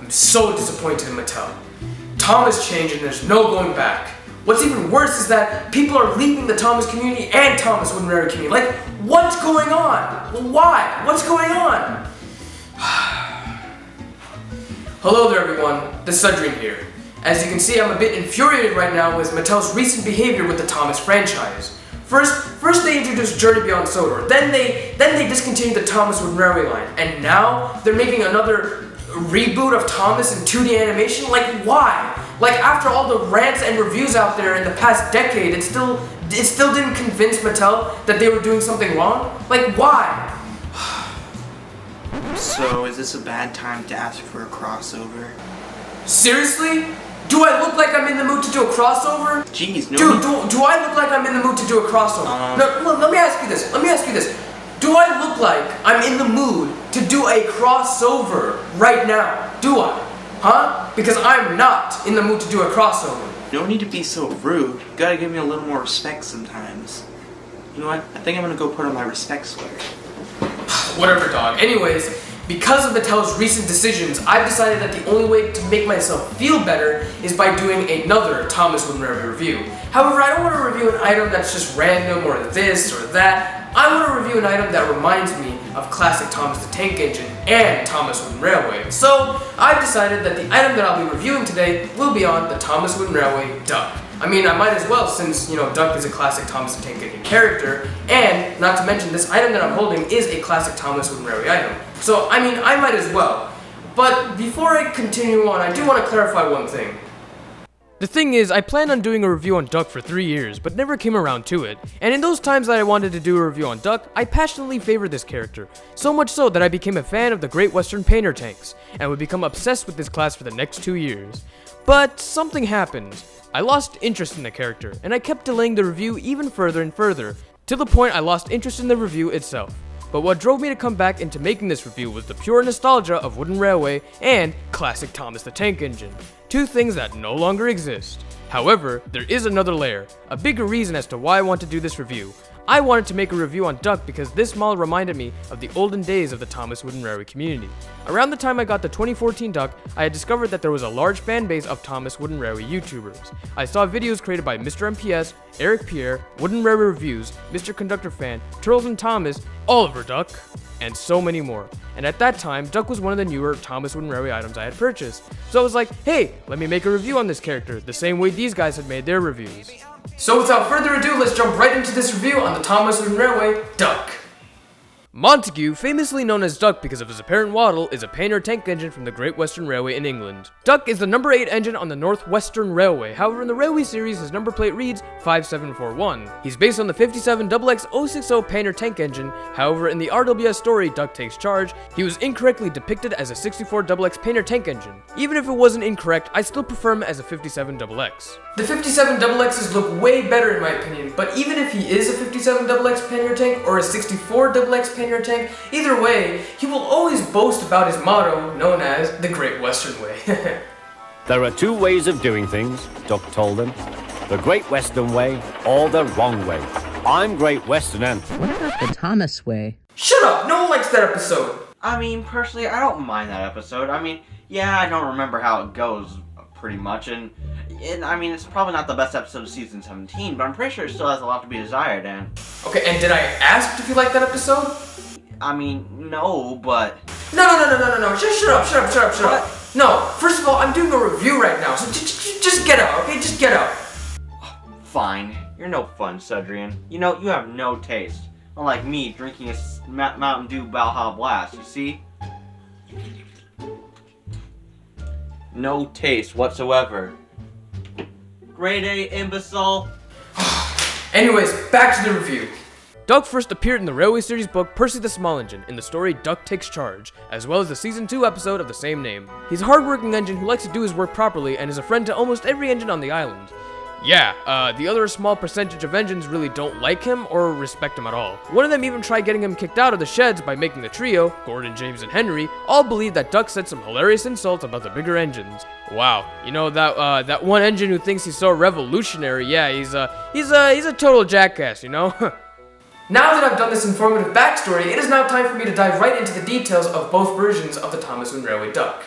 I'm so disappointed in Mattel. Thomas changed and there's no going back. What's even worse is that people are leaving the Thomas community and Thomas Wood & Rarely community. Like, what's going on? Well, why? What's going on? Hello there everyone, the Sudrian here. As you can see, I'm a bit infuriated right now with Mattel's recent behavior with the Thomas franchise. First they introduced Journey Beyond Sodor, then they discontinued the Thomas Wood & Rarely line, and now they're making another reboot of Thomas in 2D animation? Like, why? Like, after all the rants and reviews out there in the past decade, it still didn't convince Mattel that they were doing something wrong? Like, why? So, is this a bad time to ask for a crossover? Seriously? Do I look like I'm in the mood to do a crossover? Jeez, no. Dude, do I look like I'm in the mood to do a crossover? No, let me ask you this. Do I look like I'm in the mood to do a crossover right now? Do I? Huh? Because I'm not in the mood to do a crossover. You don't need to be so rude. You gotta give me a little more respect sometimes. You know what? I think I'm gonna go put on my respect sweater. Whatever, dog. Anyways, because of Mattel's recent decisions, I've decided that the only way to make myself feel better is by doing another Thomas Wood & Rarely review. However, I don't want to review an item that's just random or this or that. I want to review an item that reminds me of classic Thomas the Tank Engine and Thomas Wood & Railway. So, I've decided that the item that I'll be reviewing today will be on the Thomas Wood & Railway Duck. I mean, I might as well, since, Duck is a classic Thomas the Tank Engine character, and, not to mention, this item that I'm holding is a classic Thomas Wood & Railway item. So, I mean, I might as well. But before I continue on, I do want to clarify one thing. The thing is, I planned on doing a review on Duck for 3 years, but never came around to it. And in those times that I wanted to do a review on Duck, I passionately favored this character. So much so that I became a fan of the Great Western Painter tanks, and would become obsessed with this class for the next 2 years. But something happened. I lost interest in the character, and I kept delaying the review even further and further, to the point I lost interest in the review itself. But what drove me to come back into making this review was the pure nostalgia of Wood & Railway and classic Thomas the Tank Engine. Two things that no longer exist. However, there is another layer, a bigger reason as to why I want to do this review. I wanted to make a review on Duck because this model reminded me of the olden days of the Thomas Wood & Railway community. Around the time I got the 2014 Duck, I had discovered that there was a large fan base of Thomas Wood & Railway YouTubers. I saw videos created by Mr. MPS, Eric Pierre, Wood & Railway Reviews, Mr. Conductor Fan, Turtles and Thomas, Oliver Duck, and so many more. And at that time, Duck was one of the newer Thomas Wood & Railway items I had purchased. So I was like, hey, let me make a review on this character, the same way these guys had made their reviews. So without further ado, let's jump right into this review on the Thomas Wood & Railway Duck. Montague, famously known as Duck because of his apparent waddle, is a painter tank engine from the Great Western Railway in England. Duck is the number 8 engine on the North Western Railway, however in the Railway series his number plate reads 5741. He's based on the 57XX060 painter tank engine, however in the RWS story Duck Takes Charge, he was incorrectly depicted as a 64XX painter tank engine. Even if it wasn't incorrect, I still prefer him as a 57XX. The 57XXs look way better in my opinion, but even if he is a 57XX painter tank or a 64XX painter tank, either way, he will always boast about his motto, known as the Great Western Way. There are 2 ways of doing things, Duck told them. The Great Western Way or the wrong way. I'm Great Western and... What about the Thomas Way? Shut up! No one likes that episode! I mean, personally, I don't mind that episode. I mean, yeah, I don't remember how it goes, pretty much, and I mean, it's probably not the best episode of season 17, but I'm pretty sure it still has a lot to be desired, and... Okay, and did I ask if you liked that episode? I mean, no, but... No, just shut up. No, first of all, I'm doing a review right now, so just get out, okay? Just get out. Fine. You're no fun, Sudrian. You know, you have no taste. Unlike me, drinking a Mountain Dew Valhalla Blast, you see? No taste whatsoever. Grade A, imbecile. Anyways, back to the review. Duck first appeared in the Railway series book Percy the Small Engine in the story Duck Takes Charge, as well as the season 2 episode of the same name. He's a hard-working engine who likes to do his work properly and is a friend to almost every engine on the island. Yeah, the other small percentage of engines really don't like him or respect him at all. One of them even tried getting him kicked out of the sheds by making the trio, Gordon, James, and Henry, all believe that Duck said some hilarious insults about the bigger engines. Wow, you know that one engine who thinks he's so revolutionary, yeah, he's a total jackass, you know? Now that I've done this informative backstory, it is now time for me to dive right into the details of both versions of the Thomas Wood & Railway Duck.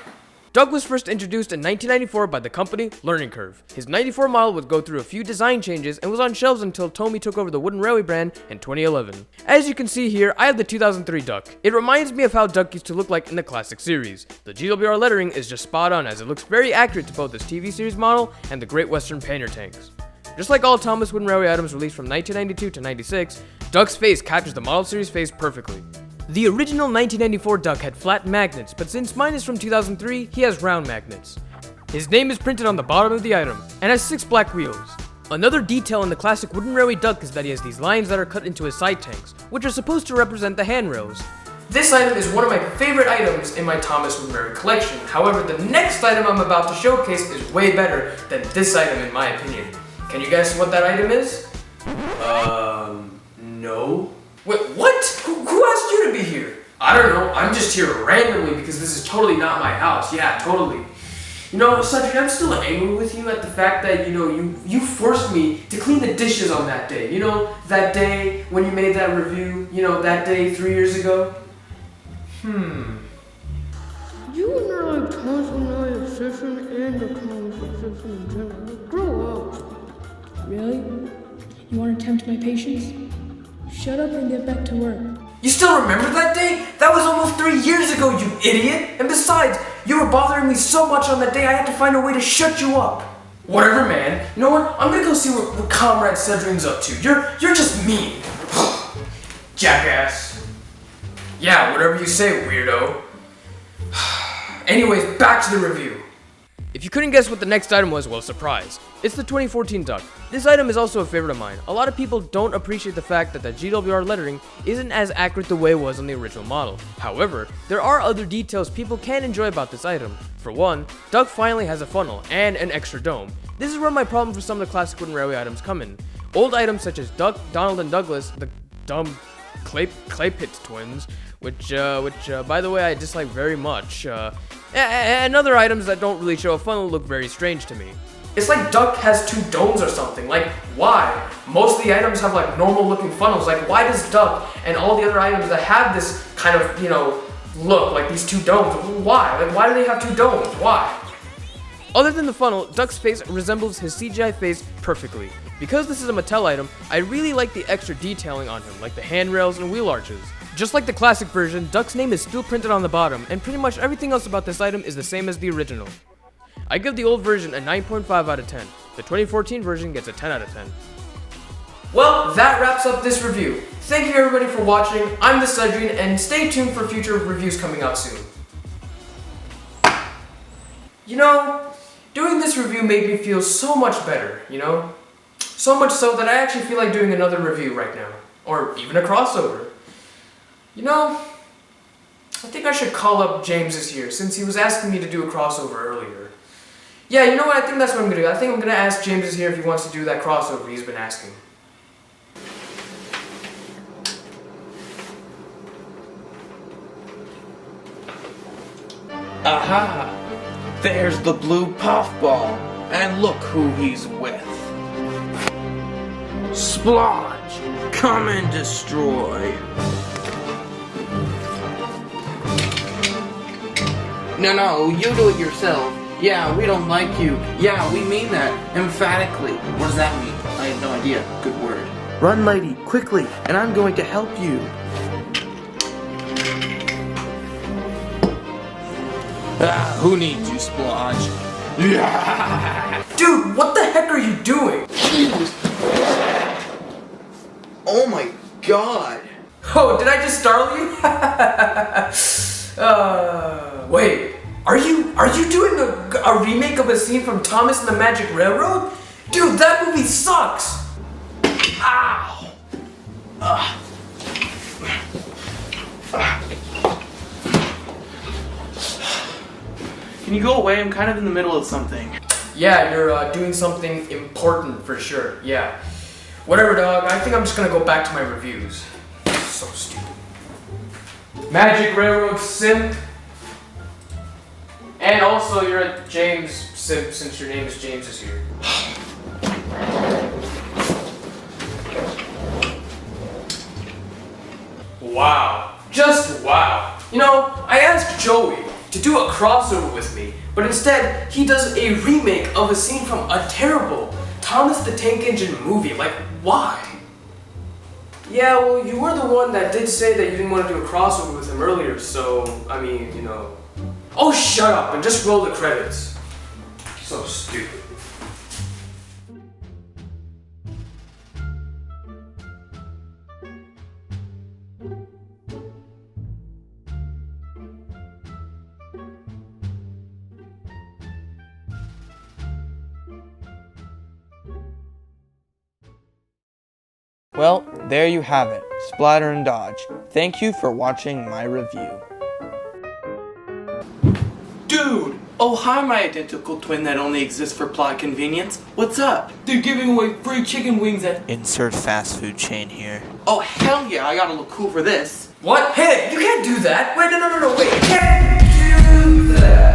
Doug was first introduced in 1994 by the company Learning Curve. His 94 model would go through a few design changes and was on shelves until Tomy took over the Wooden Railway brand in 2011. As you can see here, I have the 2003 Duck. It reminds me of how Duck used to look like in the classic series. The GWR lettering is just spot on as it looks very accurate to both this TV series model and the Great Western pannier tanks. Just like all Thomas Wooden Railway items released from 1992 to 96, Duck's face captures the model series face perfectly. The original 1994 Duck had flat magnets, but since mine is from 2003, he has round magnets. His name is printed on the bottom of the item, and has 6 black wheels. Another detail in the classic Wooden Railway Duck is that he has these lines that are cut into his side tanks, which are supposed to represent the handrails. This item is one of my favorite items in my Thomas Wooden Railway collection. However, the next item I'm about to showcase is way better than this item in my opinion. Can you guess what that item is? No. Wait, what? Who asked you to be here? I don't know, I'm just here randomly because this is totally not my house. Yeah, totally. You know, Sudrian, I'm still angry with you at the fact that, you forced me to clean the dishes on that day. You know, that day when you made that review, that day 3 years ago? You and I like Thomas and I obsession and the Thomas obsession in general. Grow up. Really? You want to tempt my patience? Shut up and get back to work. You still remember that day? That was almost 3 years ago, you idiot! And besides, you were bothering me so much on that day I had to find a way to shut you up. Whatever, man. You know what? I'm gonna go see what Comrade Sudrian's up to. You're just mean. Jackass. Yeah, whatever you say, weirdo. Anyways, back to the review. If you couldn't guess what the next item was, well, surprise. It's the 2014 Duck. This item is also a favorite of mine. A lot of people don't appreciate the fact that the GWR lettering isn't as accurate the way it was on the original model. However, there are other details people can enjoy about this item. For one, Duck finally has a funnel and an extra dome. This is where my problem for some of the classic Wooden Railway items come in. Old items such as Duck, Donald, and Douglas, the dumb Clay Pit twins, which by the way I dislike very much, and other items that don't really show a funnel look very strange to me. It's like Duck has 2 domes or something. Like, why? Most of the items have like normal looking funnels. Like, why does Duck and all the other items that have this kind of, look like these 2 domes, why? Like, why do they have 2 domes? Why? Other than the funnel, Duck's face resembles his CGI face perfectly. Because this is a Mattel item, I really like the extra detailing on him, like the handrails and wheel arches. Just like the classic version, Duck's name is still printed on the bottom, and pretty much everything else about this item is the same as the original. I give the old version a 9.5 out of 10. The 2014 version gets a 10 out of 10. Well, that wraps up this review. Thank you everybody for watching. I'm the Sudrian, and stay tuned for future reviews coming out soon. Doing this review made me feel so much better, So much so that I actually feel like doing another review right now. Or even a crossover. I think I should call up James here, since he was asking me to do a crossover earlier. Yeah, you know what? I think that's what I'm gonna do. I think I'm gonna ask James here if he wants to do that crossover he's been asking. Aha! There's the blue puffball, and look who he's with. Splodge, come and destroy. No, you do it yourself. Yeah, we don't like you. Yeah, we mean that, emphatically. What does that mean? I have no idea. Good word. Run, lady, quickly, and I'm going to help you. Who needs you, Splodge? Yeah. Dude, what the heck are you doing? Oh my god. Oh, did I just startle you? Wait, are you doing a remake of a scene from Thomas and the Magic Railroad? Dude, that movie sucks! Ow! Can you go away? I'm kind of in the middle of something. Yeah, you're doing something important for sure, yeah. Whatever, dog, I think I'm just gonna go back to my reviews. So stupid. Magic Railroad simp. And also, you're a James simp since your name is James is here. Wow. Just wow. I asked Joey, to do a crossover with me, but instead he does a remake of a scene from a terrible Thomas the Tank Engine movie. Like, why? Yeah, well, you were the one that did say that you didn't want to do a crossover with him earlier, so, I mean, you know. Oh, shut up and just roll the credits. So stupid. Well, there you have it, Splatter and Dodge. Thank you for watching my review. Dude! Oh, hi, my identical twin that only exists for plot convenience. What's up? They're giving away free chicken wings at... Insert fast food chain here. Oh, hell yeah, I gotta look cool for this. What? Hey, you can't do that! Wait, no, wait, you can't do that!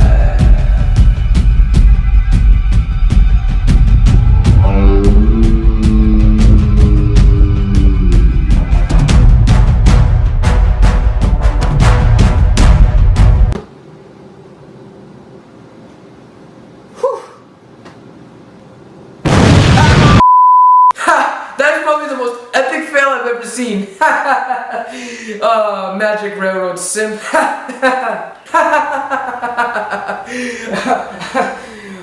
That's probably the most epic fail I've ever seen. Magic Railroad simp.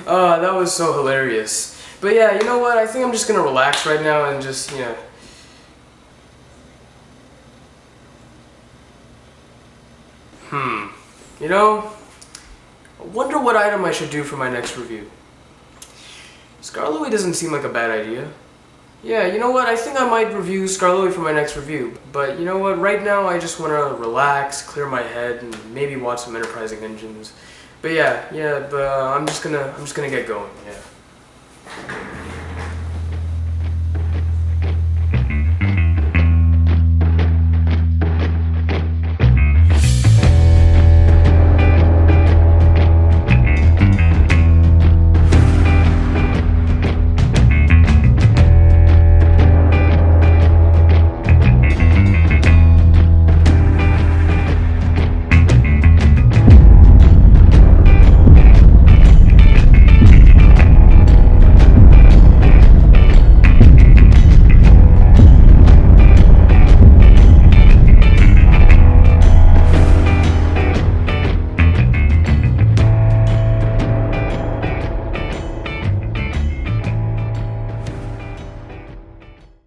That was so hilarious. But yeah, you know what? I think I'm just gonna relax right now and just, you know. You know, I wonder what item I should do for my next review. Scarlet doesn't seem like a bad idea. Yeah, you know what? I think I might review Scarlet for my next review. But you know what? Right now, I just want to relax, clear my head, and maybe watch some Enterprising Engines. But yeah. But I'm just gonna get going. Yeah.